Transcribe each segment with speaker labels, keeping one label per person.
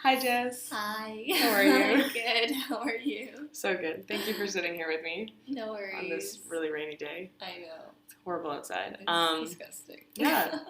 Speaker 1: Hi, Jess.
Speaker 2: Hi.
Speaker 1: How are you?
Speaker 2: Good. How are you?
Speaker 1: So good. Thank you for sitting here with me
Speaker 2: No worries.
Speaker 1: on this really rainy day.
Speaker 2: I know.
Speaker 1: It's horrible outside.
Speaker 2: It's disgusting.
Speaker 1: Yeah.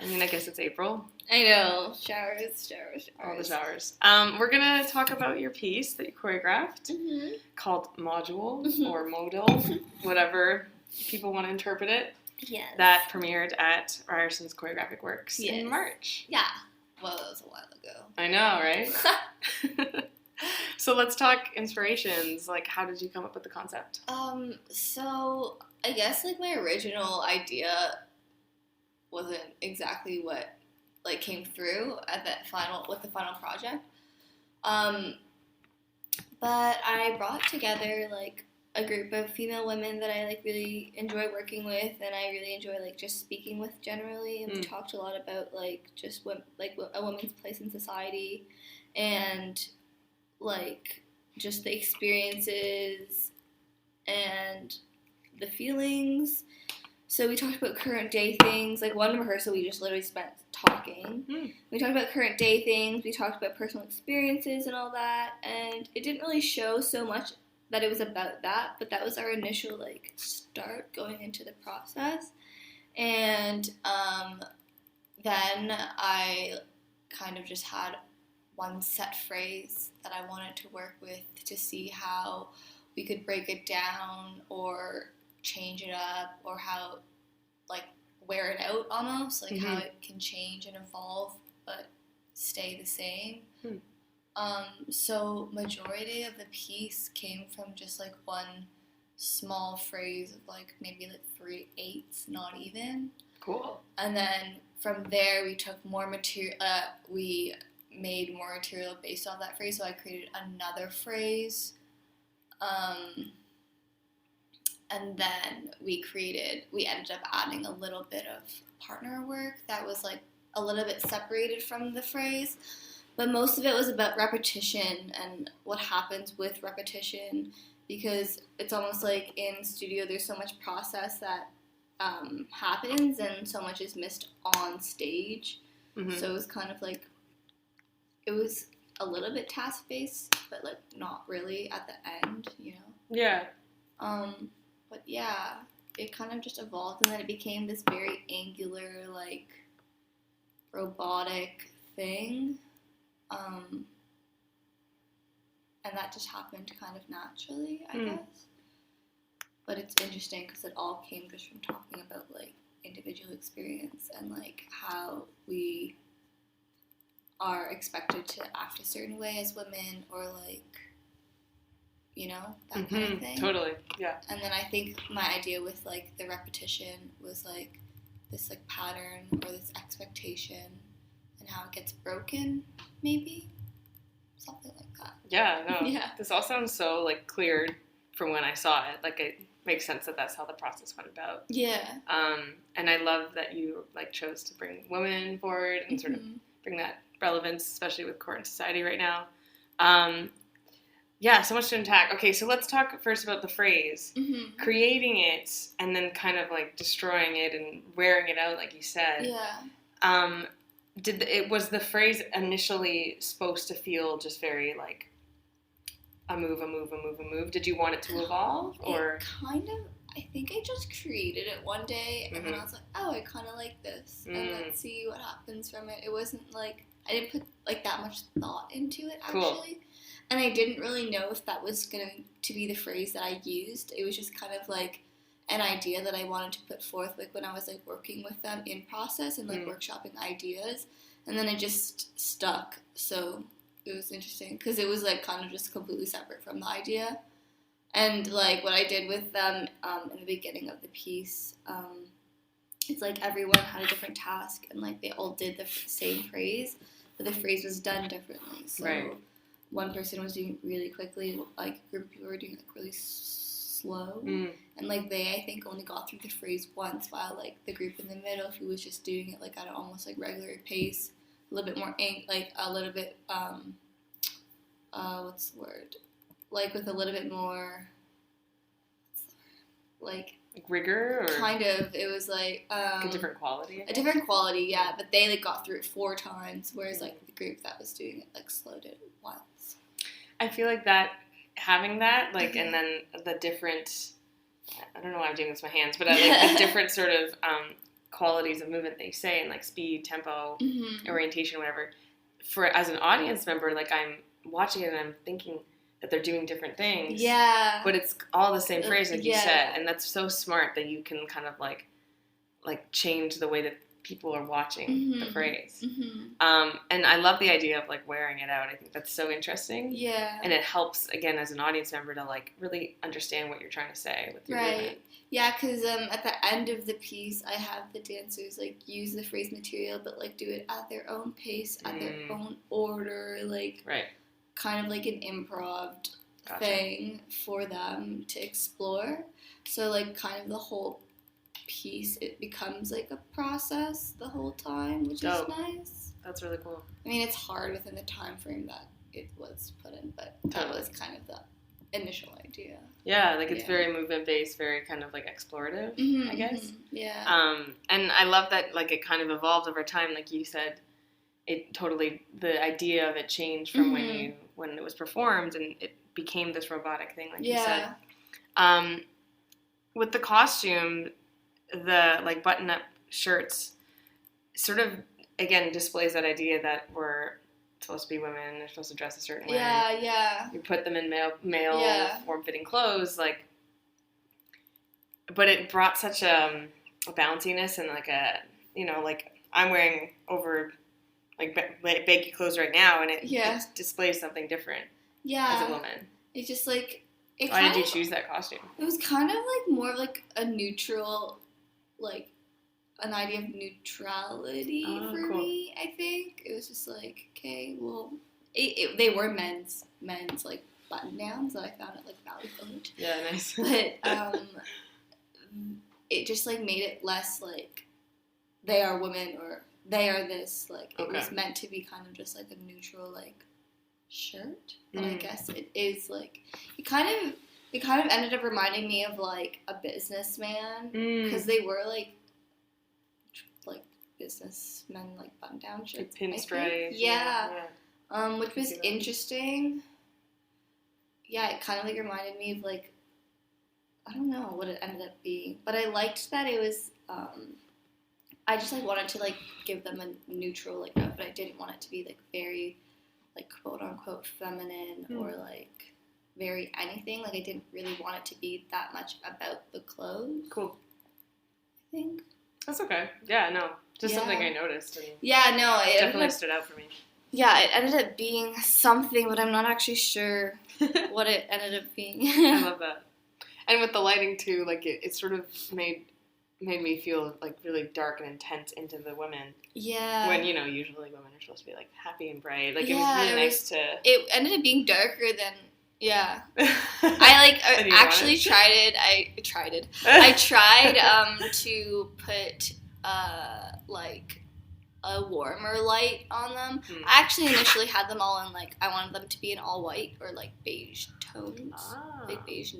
Speaker 1: I mean, I guess it's April.
Speaker 2: I know. Showers.
Speaker 1: All the showers. We're going to talk about your piece that you choreographed called Modul or Modul, whatever people want to interpret it.
Speaker 2: Yes.
Speaker 1: That premiered at Ryerson's Choreographic Works in March.
Speaker 2: Yeah. Well, that was a while ago.
Speaker 1: I know, right? So let's talk inspirations. Like, how did you come up with the concept?
Speaker 2: So I guess like my original idea wasn't exactly what like came through at that with the final project. But I brought together like a group of female women that I like really enjoy working with, and I really enjoy like just speaking with generally. And we talked a lot about like just a woman's place in society, and like just the experiences and the feelings. So we talked about current day things. Like one rehearsal, we just literally spent talking. We talked about current day things. We talked about personal experiences and all that, and it didn't really show so much that it was about that, but that was our initial like start going into the process. And then I kind of just had one set phrase that I wanted to work with to see how we could break it down or change it up, or how like wear it out almost, like how it can change and evolve but stay the same. So majority of the piece came from just like one small phrase of like maybe like 3/8, not even.
Speaker 1: Cool.
Speaker 2: And then from there we took more material, we made more material based on that phrase, so I created another phrase. And then we ended up adding a little bit of partner work that was like a little bit separated from the phrase. But most of it was about repetition and what happens with repetition, because it's almost like in studio there's so much process that happens and so much is missed on stage. So it was kind of like, it was a little bit task-based, but like not really at the end, you know?
Speaker 1: Yeah.
Speaker 2: But yeah, it kind of just evolved, and then it became this very angular, like, robotic thing. And that just happened kind of naturally, I guess. But it's interesting because it all came just from talking about, like, individual experience and, like, how we are expected to act a certain way as women, or, like, you know, that kind of thing.
Speaker 1: Totally, yeah.
Speaker 2: And then I think my idea with, like, the repetition was, like, this, like, pattern or this expectation and how it gets broken, maybe? Something like that.
Speaker 1: Yeah, no.
Speaker 2: Yeah.
Speaker 1: This all sounds so, like, clear from when I saw it. Like, it makes sense that that's how the process went about.
Speaker 2: Yeah.
Speaker 1: And I love that you, like, chose to bring women forward and sort of bring that relevance, especially with court and society right now. Yeah, so much to unpack. Okay, so let's talk first about the phrase. Creating it and then kind of like destroying it and wearing it out, like you said.
Speaker 2: Yeah.
Speaker 1: Was the phrase initially supposed to feel just very like a move? Did you want it to evolve, or
Speaker 2: I think I just created it one day, and then I was like, oh, I kind of like this, and let's see what happens from it. It wasn't like, I didn't put like that much thought into it, actually.
Speaker 1: Cool.
Speaker 2: And I didn't really know if that was going to be the phrase that I used. It was just kind of like an idea that I wanted to put forth, like when I was like working with them in process and like workshopping ideas, and then it just stuck. So it was interesting because it was like kind of just completely separate from the idea. And like what I did with them in the beginning of the piece, it's like everyone had a different task, and like they all did the same phrase, but the phrase was done differently. So one person was doing it really quickly, like a group of people were doing it like really slow, and like they, I think, only got through the phrase once, while like the group in the middle, who was just doing it like at an almost like regular pace, a little bit more like a little bit what's the word, like with a little bit more like
Speaker 1: Like rigor, or
Speaker 2: kind of. It was like
Speaker 1: a different quality.
Speaker 2: A different quality, yeah. But they like got through it 4 times, whereas like the group that was doing it like slowed it once.
Speaker 1: I feel like that having that like, and then the different. I don't know why I'm doing this with my hands, but I like the different sort of qualities of movement they say, and like speed, tempo, orientation, whatever. For as an audience member, like I'm watching it and I'm thinking that they're doing different things.
Speaker 2: Yeah.
Speaker 1: But it's all the same phrase, like you said, and that's so smart that you can kind of like change the way that people are watching the phrase. And I love the idea of like wearing it out. I think that's so interesting.
Speaker 2: Yeah.
Speaker 1: And it helps, again, as an audience member to like really understand what you're trying to say with your movement.
Speaker 2: Yeah, because at the end of the piece, I have the dancers like use the phrase material, but like do it at their own pace, at their own order, like kind of like an improv thing for them to explore. So like kind of the whole piece, it becomes like a process the whole time, which is nice.
Speaker 1: That's really cool.
Speaker 2: I mean, it's hard within the time frame that it was put in, but that was kind of the initial idea.
Speaker 1: Yeah, like it's very movement based, very kind of like explorative, I guess.
Speaker 2: Yeah.
Speaker 1: And I love that like it kind of evolved over time, like you said. It totally, the idea of it changed from when it was performed, and it became this robotic thing, like you said. With the costume, the like button-up shirts sort of again displays that idea that we're supposed to be women, they're supposed to dress a certain way.
Speaker 2: Yeah.
Speaker 1: You put them in male form-fitting clothes, like, but it brought such a bounciness and like a, you know, like I'm wearing over like baggy clothes right now, and it displays something different as a woman.
Speaker 2: It just like
Speaker 1: why did you choose that costume?
Speaker 2: It was kind of like more of like a neutral, like an idea of neutrality for me. I think it was just like, okay, well, they were men's like button downs that I found at like Valley Village.
Speaker 1: Yeah, nice.
Speaker 2: But it just like made it less like they are women or they are this. Like it was meant to be kind of just like a neutral like shirt. But I guess it is like it kind of ended up reminding me of like a businessman because they were like businessmen like button down shirts,
Speaker 1: like pinstripe.
Speaker 2: Which was interesting. Yeah, it kind of like reminded me of like I don't know what it ended up being, but I liked that it was. I just like wanted to like give them a neutral like outfit. I didn't want it to be like very like quote unquote feminine or like very anything. Like I didn't really want it to be that much about the clothes.
Speaker 1: Cool.
Speaker 2: I think.
Speaker 1: That's okay. Yeah, no. Just something I noticed. And
Speaker 2: it
Speaker 1: definitely stood out for me.
Speaker 2: Yeah, it ended up being something, but I'm not actually sure what it ended up being.
Speaker 1: I love that. And with the lighting too, like it sort of made me feel like really dark and intense into the women. Yeah. When, you know, usually women are supposed to be like happy and bright. Like it was really nice to...
Speaker 2: It ended up being darker than... Yeah. I actually tried it. I tried to put like a warmer light on them. I actually initially had them all in like I wanted them to be in all white or like beige tones. Like beige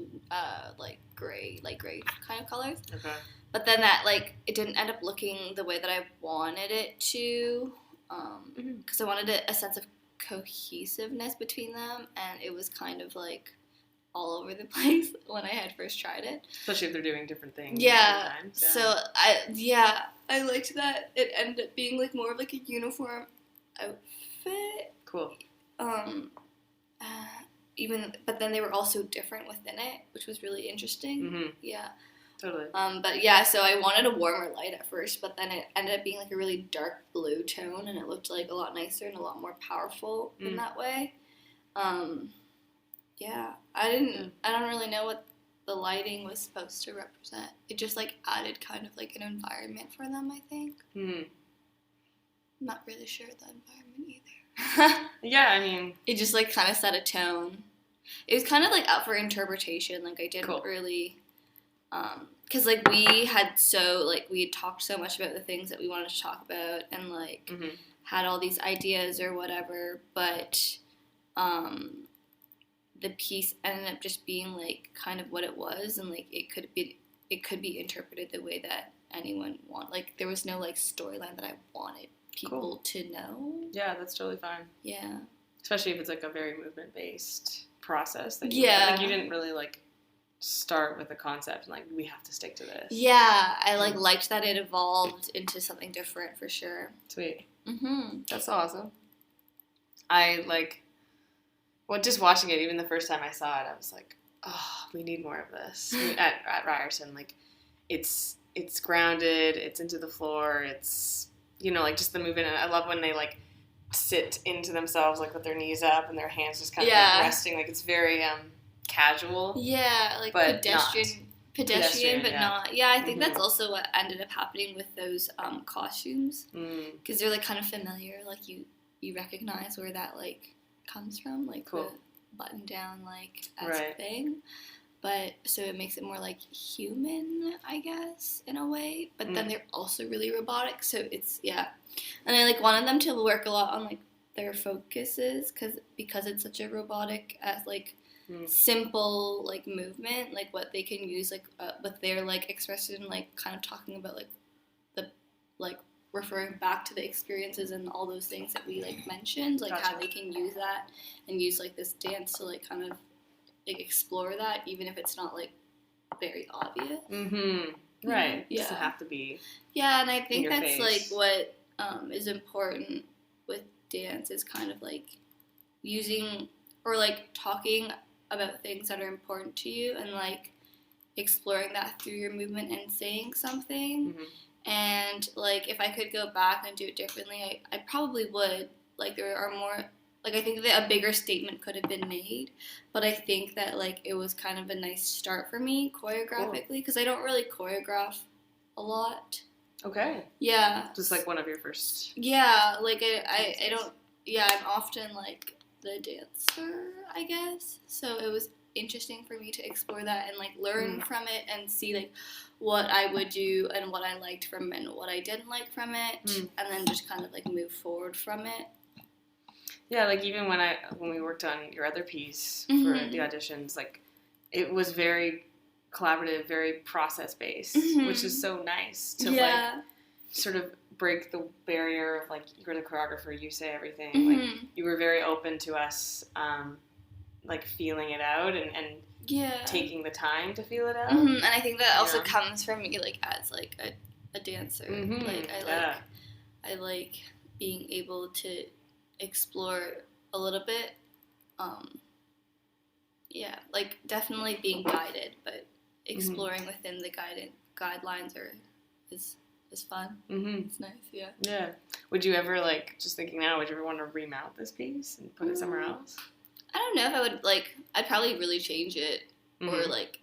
Speaker 2: like gray, light gray kind of colors. Okay. But then that like it didn't end up looking the way that I wanted it to. Because I wanted a sense of cohesiveness between them, and it was kind of like all over the place when I had first tried it.
Speaker 1: Especially if they're doing different things.
Speaker 2: Yeah. So I liked that it ended up being like more of like a uniform outfit.
Speaker 1: Cool.
Speaker 2: But then they were also different within it, which was really interesting. Mm-hmm. Yeah.
Speaker 1: Totally.
Speaker 2: But yeah, so I wanted a warmer light at first, but then it ended up being like a really dark blue tone, and it looked like a lot nicer and a lot more powerful in that way. Yeah, I don't really know what the lighting was supposed to represent. It just like added kind of like an environment for them, I think. I'm not really sure the environment either.
Speaker 1: Yeah, I mean,
Speaker 2: it just like kind of set a tone. It was kind of like up for interpretation. Like I didn't really. Because, like, we had talked so much about the things that we wanted to talk about and, like, had all these ideas or whatever, but the piece ended up just being, like, kind of what it was, and, like, it could it could be interpreted the way that anyone like there was no like storyline that I wanted people to know.
Speaker 1: Yeah, that's totally fine.
Speaker 2: Yeah.
Speaker 1: Especially if it's like a very movement based process that you didn't really like start with a concept and like we have to stick to this.
Speaker 2: Yeah, I like liked that it evolved into something different for sure.
Speaker 1: Sweet. That's awesome. I just watching it, even the first time I saw it, I was like, oh, we need more of this at Ryerson. Like, it's grounded, it's into the floor, it's, like just the movement. And I love when they like sit into themselves, like with their knees up and their hands just kind of like resting. Like, it's very casual.
Speaker 2: Yeah, like
Speaker 1: but
Speaker 2: pedestrian, but not. Yeah, I think that's also what ended up happening with those costumes, because they're like kind of familiar. Like you recognize where that like comes from, like the button down like esque thing. But so it makes it more like human, I guess, in a way. But then they're also really robotic, so it's And I like wanted them to work a lot on like their focuses, because it's such a robotic as like simple like movement, like what they can use like with their like expression, like kind of talking about like the like referring back to the experiences and all those things that we like mentioned, like how they can use that and use like this dance to like kind of like explore that, even if it's not like very obvious.
Speaker 1: Right. It doesn't have to be.
Speaker 2: Yeah, and I think that's like what is important with dance is kind of like using or like talking about things that are important to you and like exploring that through your movement and saying something. And like if I could go back and do it differently, I probably would. Like there are more, like I think that a bigger statement could have been made, but I think that like it was kind of a nice start for me choreographically, because I don't really choreograph a lot.
Speaker 1: Okay.
Speaker 2: Yeah.
Speaker 1: Just like one of your first.
Speaker 2: Yeah, like I don't. Yeah, I'm often like the dancer, I guess. So it was interesting for me to explore that and like learn from it and see like what I would do and what I liked from it and what I didn't like from it, and then just kind of like move forward from it.
Speaker 1: Yeah, like even when we worked on your other piece for the auditions, like it was very collaborative, very process based, which is so nice to like sort of break the barrier of like you're the choreographer, you say everything. Like you were very open to us like feeling it out and taking the time to feel it out.
Speaker 2: And I think that also comes from me like as like a dancer. Like I like being able to explore a little bit. Like definitely being guided, but exploring within the guidelines is fun. It's nice, yeah.
Speaker 1: Would you ever, like, just thinking now, would you ever want to remount this piece and put it somewhere else?
Speaker 2: I don't know if I would, like, I'd probably really change it or, like,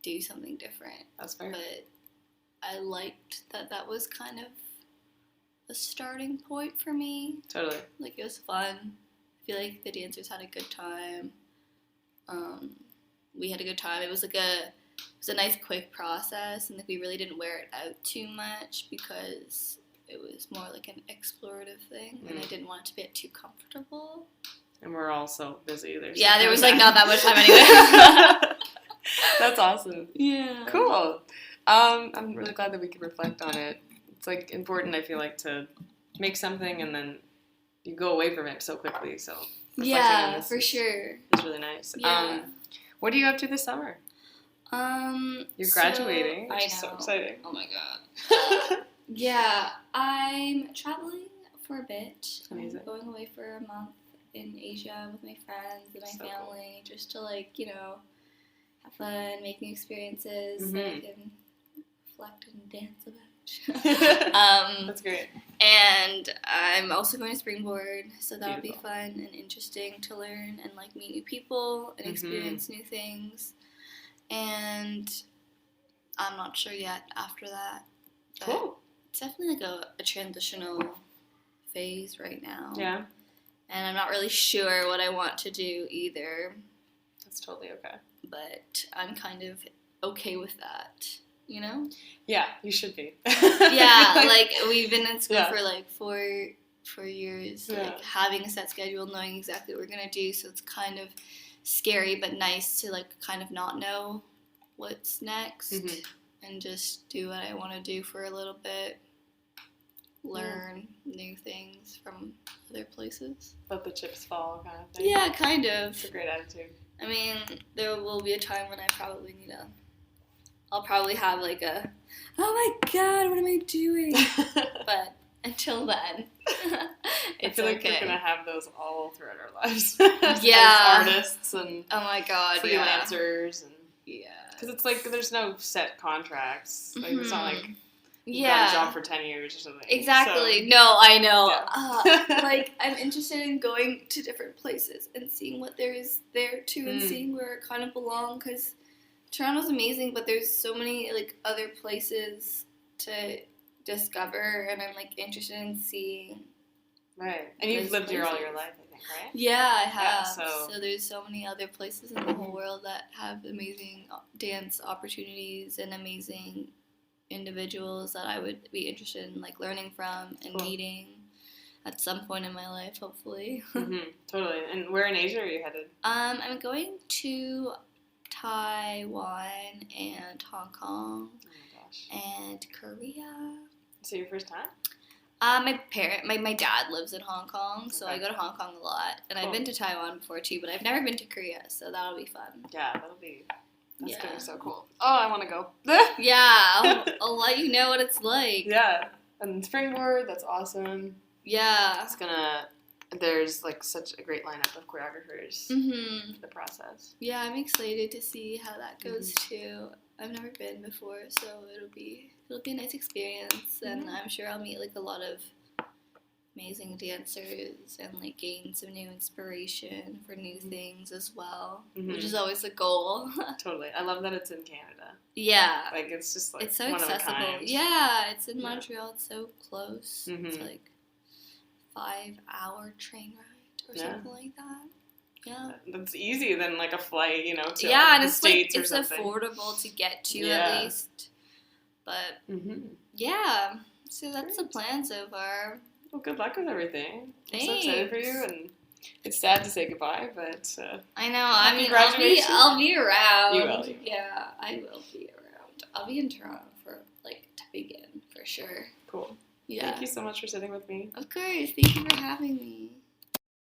Speaker 2: do something different.
Speaker 1: That's fair.
Speaker 2: But I liked that was kind of a starting point for me.
Speaker 1: Totally.
Speaker 2: Like, it was fun. I feel like the dancers had a good time. We had a good time. It was like a nice quick process, and like we really didn't wear it out too much because it was more like an explorative thing, and I didn't want it to be too comfortable.
Speaker 1: And we're all so busy.
Speaker 2: There was like not that much time anyway.
Speaker 1: That's awesome.
Speaker 2: Yeah.
Speaker 1: Cool. I'm really glad that we could reflect on it. It's like important, I feel like, to make something and then you go away from it so quickly. So
Speaker 2: yeah, for sure.
Speaker 1: It's really nice.
Speaker 2: Yeah.
Speaker 1: What are you up to this summer? You're graduating, which is so exciting.
Speaker 2: Oh my god. Yeah, I'm traveling for a bit.
Speaker 1: Amazing.
Speaker 2: I'm going away for a month in Asia with my friends and my family, just to like, have fun, make new experiences that I can reflect and dance about.
Speaker 1: That's great.
Speaker 2: And I'm also going to springboard, so that'll be fun and interesting to learn and like meet new people and experience new things. And I'm not sure yet after that.
Speaker 1: Cool.
Speaker 2: It's definitely like a transitional phase right now.
Speaker 1: Yeah.
Speaker 2: And I'm not really sure what I want to do either.
Speaker 1: That's totally okay.
Speaker 2: But I'm kind of okay with that,
Speaker 1: Yeah, you should be.
Speaker 2: Yeah, like we've been in school for like four years, like having a set schedule, knowing exactly what we're going to do. So it's kind of scary but nice to like kind of not know what's next and just do what I want to do for a little bit. Learn new things from other places.
Speaker 1: Let the chips fall kind of thing.
Speaker 2: Yeah, kind of.
Speaker 1: It's a great attitude.
Speaker 2: I mean, there will be a time when I probably I'll probably have like a, oh my god, what am I doing? But until then, it's
Speaker 1: I feel like
Speaker 2: okay.
Speaker 1: we're going to have those all throughout our lives.
Speaker 2: Yeah.
Speaker 1: As artists and
Speaker 2: oh my god,
Speaker 1: freelancers.
Speaker 2: Yeah.
Speaker 1: Because it's like there's no set contracts. Like, it's not like... You
Speaker 2: Yeah.
Speaker 1: got a job for 10 years or something.
Speaker 2: Exactly.
Speaker 1: So.
Speaker 2: No, I know.
Speaker 1: Yeah.
Speaker 2: Like, I'm interested in going to different places and seeing what there is there, too, and seeing where I kind of belong, because Toronto's amazing, but there's so many, like, other places to discover, and I'm, like, interested in seeing.
Speaker 1: Right. And you've lived here all your life, I think, right?
Speaker 2: Yeah, I have.
Speaker 1: Yeah, so
Speaker 2: there's so many other places in the whole world that have amazing dance opportunities and amazing individuals that I would be interested in, like, learning from and meeting at some point in my life, hopefully.
Speaker 1: Totally. And where in Asia are you headed?
Speaker 2: I'm going to Taiwan and Hong Kong.
Speaker 1: Oh my gosh.
Speaker 2: And Korea.
Speaker 1: Is it your first time?
Speaker 2: My dad lives in Hong Kong, so I go to Hong Kong a lot. And I've been to Taiwan before too, but I've never been to Korea, so that'll be fun.
Speaker 1: Yeah, that's gonna be so cool. Oh, I want to go.
Speaker 2: Yeah, I'll let you know what it's like.
Speaker 1: Yeah, and Springboard, that's awesome.
Speaker 2: Yeah.
Speaker 1: There's like such a great lineup of choreographers for the process.
Speaker 2: Yeah, I'm excited to see how that goes too. I've never been before, so it'll be a nice experience, and I'm sure I'll meet like a lot of amazing dancers and like gain some new inspiration for new things as well, which is always the goal.
Speaker 1: Totally. I love that it's in Canada.
Speaker 2: Yeah.
Speaker 1: Like, it's just like
Speaker 2: it's so
Speaker 1: one
Speaker 2: accessible.
Speaker 1: Of a kind.
Speaker 2: Yeah, it's in Montreal. It's so close. It's like 5-hour train ride or something like that. Yeah.
Speaker 1: That's easy than like a flight, to
Speaker 2: and
Speaker 1: the
Speaker 2: it's
Speaker 1: States
Speaker 2: like,
Speaker 1: or something.
Speaker 2: It's affordable to get to at least. But yeah, so that's the plan so far.
Speaker 1: Well, good luck with everything.
Speaker 2: Thanks.
Speaker 1: I'm so excited for you, and it's sad to say goodbye, but
Speaker 2: I know. I mean, I'll be around.
Speaker 1: You will.
Speaker 2: Yeah, I will be around. I'll be in Toronto to begin for sure.
Speaker 1: Cool.
Speaker 2: Yeah.
Speaker 1: Thank you so much for sitting with me.
Speaker 2: Of course. Thank you for having me.